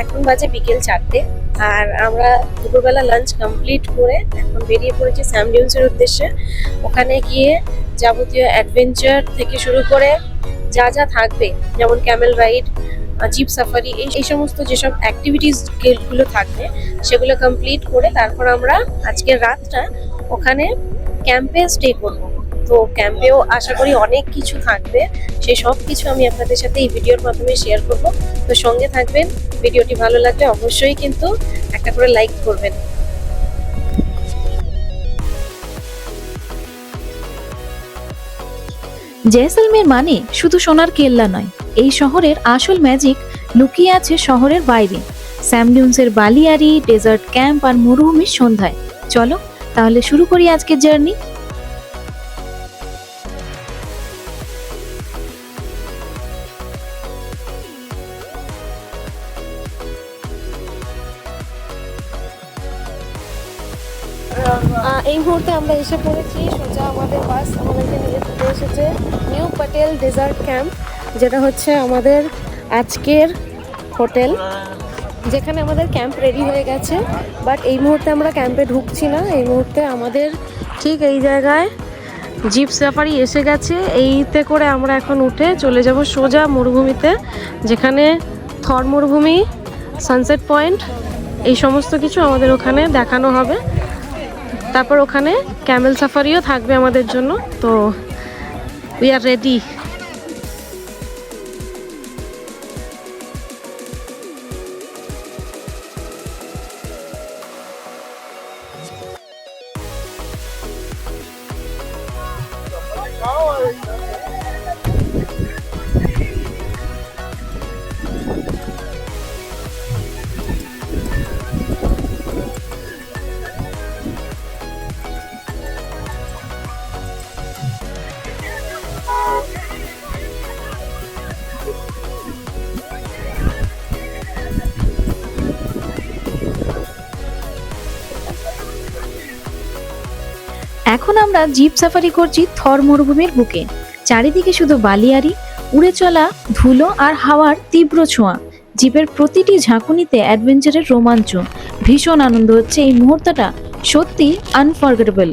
এখন বাজে বিকেল 4টে, আর আমরা দুপুরবেলা লাঞ্চ কমপ্লিট করে এখন বেরিয়ে পড়েছি স্যাম ডিউন্সের উদ্দেশ্যে। ওখানে গিয়ে যাবতীয় অ্যাডভেঞ্চার থেকে শুরু করে যা যা থাকবে, যেমন ক্যামেল রাইড, জিপ সাফারি, এই সমস্ত যেসব অ্যাক্টিভিটিস গুলো থাকবে সেগুলো কমপ্লিট করে তারপর আমরা আজকের রাতটা ওখানে ক্যাম্পে স্টে করব। তো ক্যাম্পেও আশা করি অনেক কিছু থাকবে, সেই সব কিছু আমি আপনাদের সাথে এই ভিডিওর মাধ্যমে শেয়ার করব। তো সঙ্গে থাকবেন, ভিডিওটি ভালো লাগলে অবশ্যই কিন্তু একটা করে লাইক করবেন। জয়সলমের মানে শুধু সোনার কেল্লা নয়, এই শহরের আসল ম্যাজিক লুকিয়ে আছে শহরের বাইরে। স্যাম ডিউন্সের বালিয়ারি, ডেজার্ট ক্যাম্প আর মরুভূমির সন্ধ্যায়। চলো তাহলে শুরু করি আজকের জার্নি। এই মুহূর্তে আমরা এসে পড়েছি, সোজা আমাদের বাস আমাদেরকে নিয়ে চলে এসেছে নিউ পাটেল ডেজার্ট ক্যাম্প, যেটা হচ্ছে আমাদের আজকের হোটেল, যেখানে আমাদের ক্যাম্প রেডি হয়ে গেছে। বাট এই মুহূর্তে আমরা ক্যাম্পে ঢুকছি না, এই মুহূর্তে আমাদের ঠিক এই জায়গায় জিপ সাফারি এসে গেছে। এইতে করে আমরা এখন উঠে চলে যাব সোজা মরুভূমিতে, যেখানে থর মরুভূমি, সানসেট পয়েন্ট, এই সমস্ত কিছু আমাদের ওখানে দেখানো হবে। তারপর ওখানে ক্যামেল সাফারিও থাকবে আমাদের জন্য। তো উই আর রেডি। এখন আমরা জিপ সাফারি করছি থর মরুভূমির বুকে। চারিদিকে শুধু বালিয়ারি, উড়ে চলা ধুলো আর হাওয়ার তীব্র ছোঁয়া। জিপের প্রতিটি ঝাঁকুনিতে অ্যাডভেঞ্চারের রোমাঞ্চ। ভীষণ আনন্দ হচ্ছে, এই মুহূর্তটা সত্যি আনফরগেটেবল।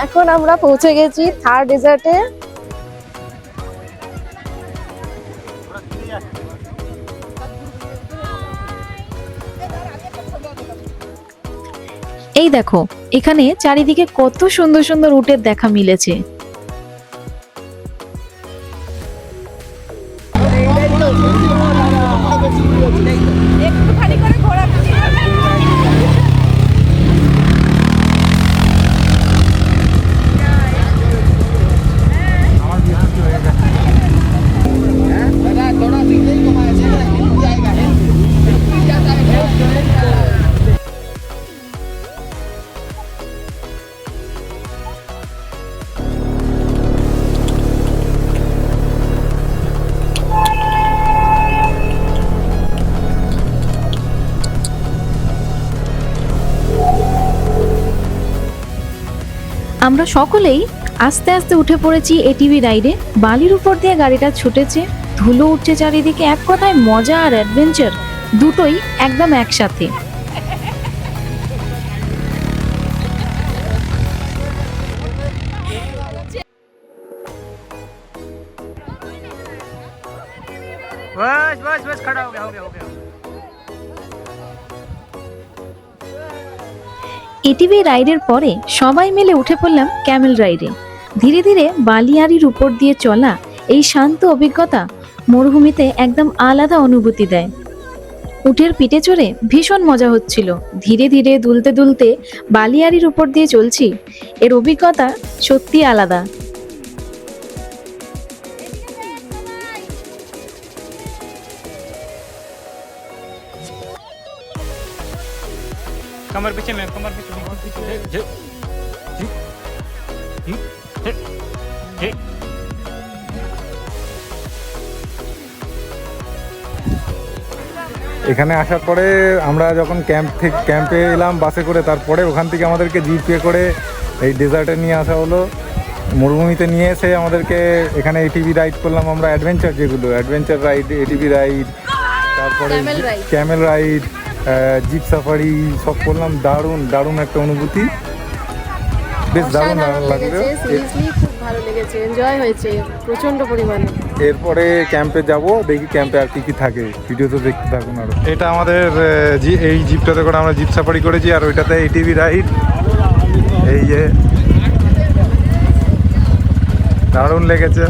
এখন আমরা পৌঁছে গেছি থার ডেজার্টে। এই দেখো, এখানে চারিদিকে কত সুন্দর সুন্দর উটের দেখা মিলেছে। আমরা সকলেই আস্তে আস্তে উঠে পড়েছি এটিভি রাইডে। বালির উপর দিয়ে গাড়িটা ছুটেছে, ধুলো উঠছে চারিদিকে। এক কথায় মজা আর অ্যাডভেঞ্চার দুটোই একদম একসাথে। बस खड़ा हो गया हो गया हो गया। এটিভি রাইডের পরে সবাই মিলে উঠে পড়লাম ক্যামেল রাইডে। ধীরে ধীরে বালিয়াড়ির উপর দিয়ে চলা এই শান্ত অভিজ্ঞতা মরুভূমিতে একদম আলাদা অনুভূতি দেয়। উটের পিঠে চড়ে ভীষণ মজা হচ্ছিল। ধীরে ধীরে দুলতে দুলতে বালিয়াড়ির উপর দিয়ে চলছি, এর অভিজ্ঞতা সত্যি আলাদা। कमर पीछे में, कमर पीछे में, जी जी जी जी। এখানে আসার পরে আমরা যখন ক্যাম্পে এলাম বাসে করে, তারপরে ওখান থেকে আমাদেরকে জিপে করে এই ডেজার্টে নিয়ে আসা হলো। মরুভূমিতে নিয়ে এসে আমাদেরকে এখানে এটিভি রাইড করলাম আমরা, অ্যাডভেঞ্চার রাইড, এটিভি রাইড, তারপরে ক্যামেল রাইড, জিপ সাফারি সব করলাম। দারুণ একটা অনুভূতি, বেশ দারুণ লাগলো। খুব ভালো লেগেছে, এনজয় হয়েছে প্রচন্ড পরিমাণে। এরপরে ক্যাম্পে যাব, দেখি ক্যাম্পে আর কি থাকে, ভিডিওতে দেখতে থাকুন আরো। এটা আমাদের এই জিপটাতে করে আমরা জিপ সাফারি করেছি, আর ওইটাতে এটিভি রাইড। এই যে দারুণ লেগেছে।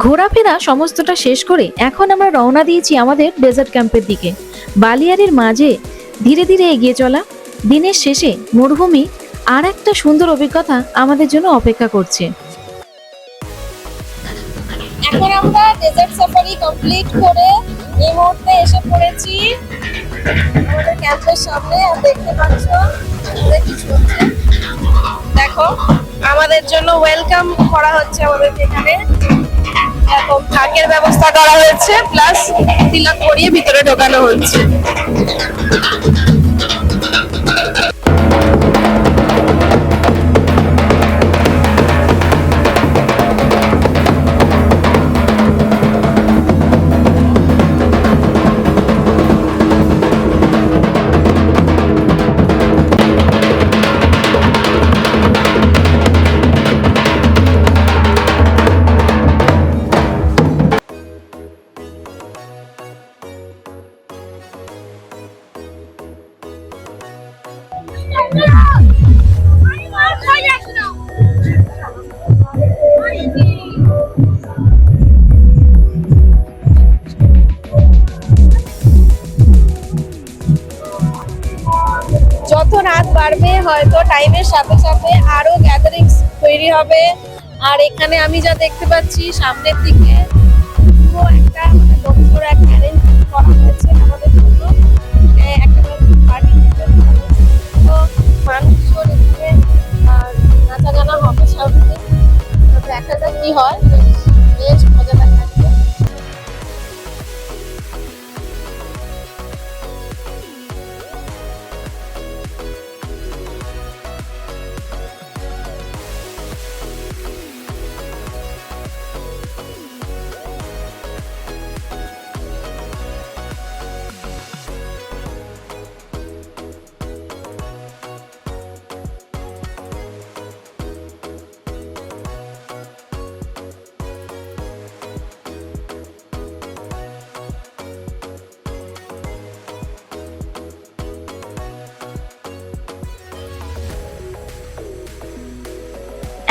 ঘোরাফেরা সমস্তটা শেষ করে এখন আমরা রওনা দিয়েছি আমাদের ডেজার্ট ক্যাম্পের দিকে। বালিয়াড়ির মাঝে ধীরে ধীরে এগিয়ে চলা, দিনের শেষে মরুভূমি আর একটা সুন্দর অভিজ্ঞতা আমাদের জন্য অপেক্ষা করছে। এখন আমরা ডেজার্ট সাফারি কমপ্লিট করে এই মুহূর্তে এসে পড়েছি আমাদের ক্যাম্পের সামনে। আর দেখতে পাচ্ছ কিছু হচ্ছে, দেখো আমাদের জন্য ওয়েলকাম করা হচ্ছে। আমাদের এখানে এরকম থাকের ব্যবস্থা করা হয়েছে, প্লাস তিলক পরিয়ে ভিতরে ঢোকানো হচ্ছে। যত রাত বাড়বে হয়তো টাইমের সাথে সাথে আরো গ্যাদারিংস তৈরি হবে। আর এখানে আমি যা দেখতে পাচ্ছি সামনের দিকে পুরো একটা বড় একটা অ্যারেঞ্জমেন্ট করা হয়েছে আমাদের জন্য, একটা পার্টি তো মানুষজন এখানে নাচা গানা হবে সামনে। দেখা যাক কি হয়, বেশ মজাদার লাগবে।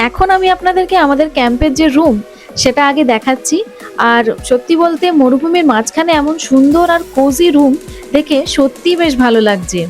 এখন আমি আপনাদেরকে আমাদের ক্যাম্পের যে রুম সেটা আগে দেখাচ্ছি। আর সত্যি বলতে মরুভূমির মাঝখানে এমন সুন্দর আর কোজি রুম দেখে সত্যিই বেশ ভালো লাগছে।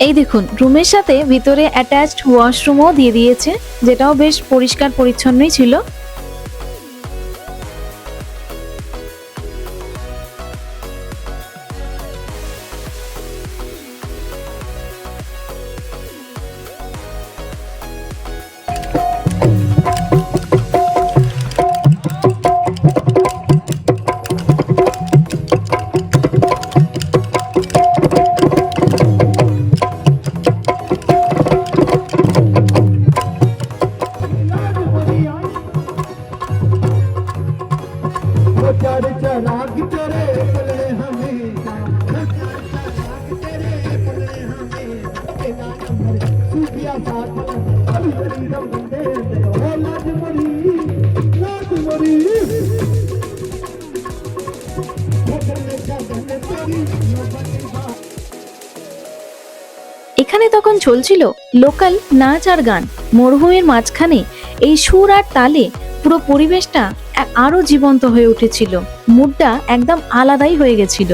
এই দেখুন, রুমের সাথে ভিতরে অ্যাটাচড ওয়াশরুমও দিয়ে দিয়েছে, যেটাও বেশ পরিষ্কার পরিচ্ছন্নই ছিল। এখানে তখন চলছিল লোকাল নাচ আর গান। মরুভূমির মাঝখানে এই সুর আর তালে পুরো পরিবেশটা আরো জীবন্ত হয়ে উঠেছিল। মুডটা একদম আলাদাই হয়ে গেছিল।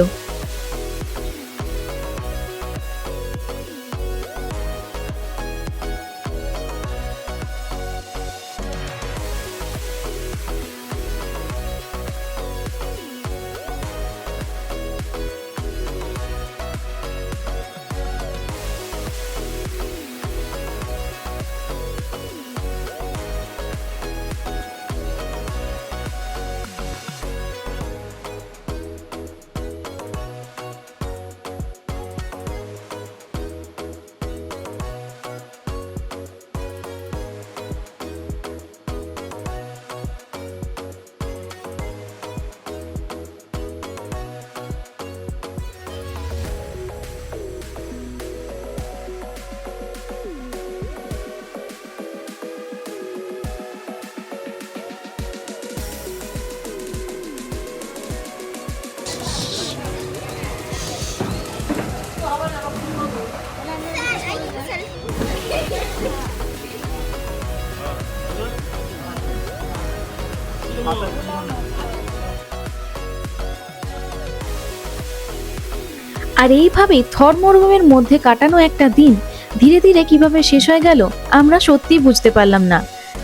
আর এইভাবেই থর মরুভূমির মধ্যে কাটানো একটা দিন ধীরে ধীরে কিভাবে শেষ হয়ে গেল আমরা সত্যিই বুঝতে পারলাম না।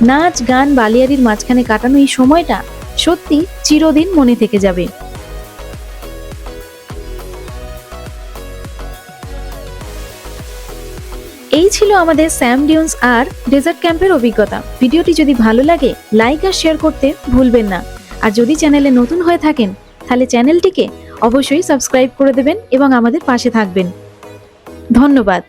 নাচ গান বালিয়াড়ির মাঝখানে কাটানো এই সময়টা সত্যি চিরদিন মনে থেকে যাবে। এই ছিল আমাদের স্যাম ডিউন্স আর ডেজার্ট ক্যাম্পের অভিজ্ঞতা। ভিডিওটি যদি ভালো লাগে লাইক আর শেয়ার করতে ভুলবেন না। আর যদি চ্যানেলে নতুন হয়ে থাকেন তাহলে চ্যানেলটিকে অবশ্যই সাবস্ক্রাইব করে দেবেন এবং আমাদের পাশে থাকবেন। ধন্যবাদ।